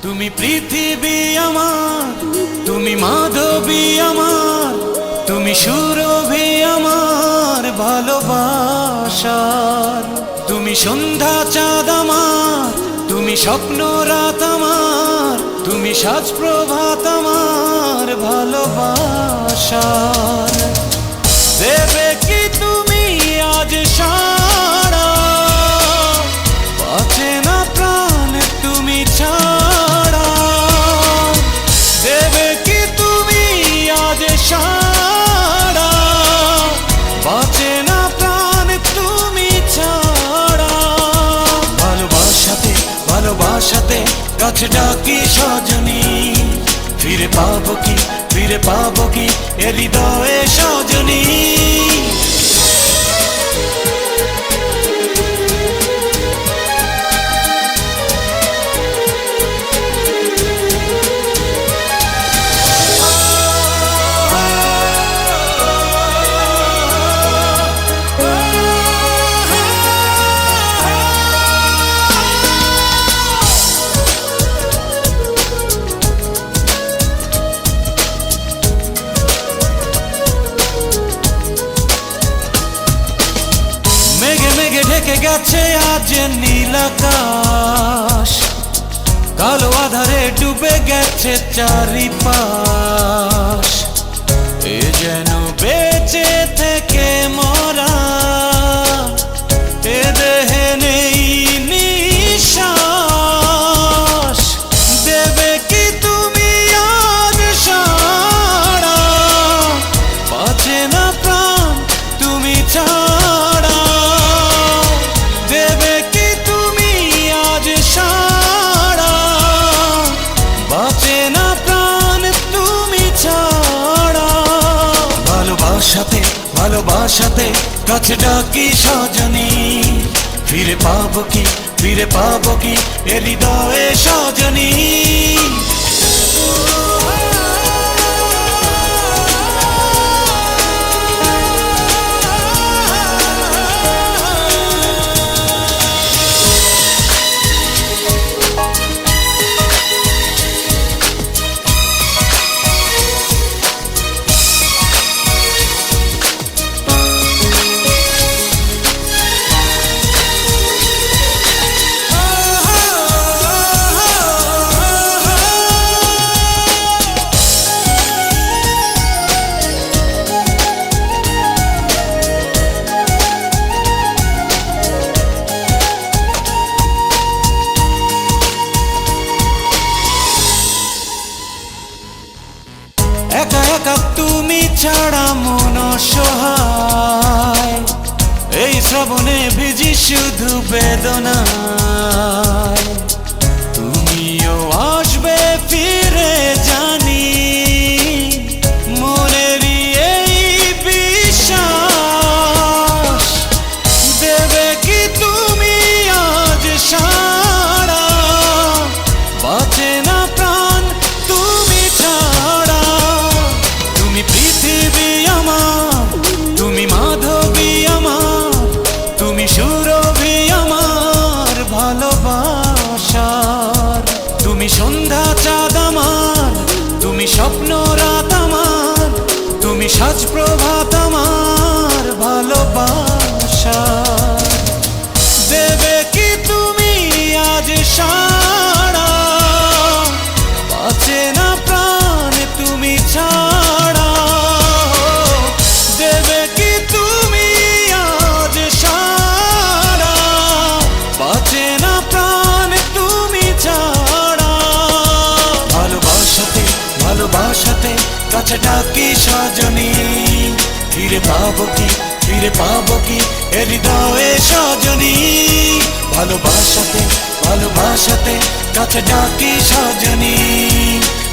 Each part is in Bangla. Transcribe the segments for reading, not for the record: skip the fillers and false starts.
তুমি পৃথিবী আমার, তুমি মাধবী আমার, তুমি সুরভি আমার ভালোবাসার। তুমি সন্ধ্যা চাঁদ আমার, তুমি স্বপ্ন রাত আমার, তুমি সাজ প্রভাত আমার ভালোবাসার। দেবে কি তুমি আজ সারা, বাঁচে না প্রাণ তুমি ছাড়া। দেবে কি তুমি আজ সারা, বাঁচে না প্রাণ তুমি ছাড়া। ভালোবাসাতে ভালোবাসাতে কাছে ডাকি সজনী, ফিরে পাবো কি ফিরে পাবো কি এ হৃদয়ে সজনী। ঢেকে গেছে আজ নীল আকাশ, কালো আধারে ডুবে গেছে চারিপাশ। এ যেন বেঁচে থেকে মরা, এ দেহে নেই নিঃশ্বাস। দেবে কি তুমি আজ সারা, বাঁচে না প্রাণ তুমি ছাড়া। দেবে কি তুমি আজ সারা, বাঁচে না প্রাণ তুমি ছাড়া। ভালোবাসাতে ভালোবাসাতে কাছে ডাকি সজনী, ফিরে পাবো কি ফিরে পাবো কি এ হৃদয়ে সজনী। একা একা তুমি ছাড়া মন অসহায়, এই শ্রাবণে ভিজি শুধু বেদনায়। তুমিও আসবে ফিরে জানি, মনেরই এই বিশ্বাস। দেবে কি তুমি আজ সারা, বাঁচে না প্রাণ তুমি ছাড়া। তুমি পৃথিবী আমার, তুমি মাধবী আমার, তুমি সুরভি আমার ভালোবাসার। তুমি সন্ধ্যা চাঁদ আমার, তুমি স্বপ্ন রাত আমার, তুমি সাজ প্রভাত আমার ভালোবাসার। দেবে কি তুমি আজ সারা, বাঁচে না প্রাণ তুমি ছাড়া। দেবে কি তুমি আজ সারা, বাঁচে না প্রাণ তুমি ছাড়া। ভালোবাসাতে ভালোবাসাতে কাছে ডাকি সজনী, ফিরে পাবো কি ফিরে পাবো কি এ হৃদয়ে সজনী। ভালোবাসাতে ভালোবাসাতে কাছে ডাকি সজনী,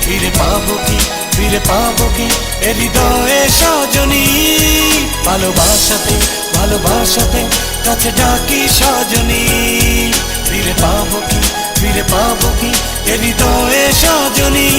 ফিরে পাবো কি ফিরে পাবো কি এ হৃদয়ে সজনী। ভালোবাসাতে ভালোবাসাতে কাছে ডাকি সজনী, ফিরে পাবো কি ফিরে পাবো কি এ হৃদয়ে সজনী।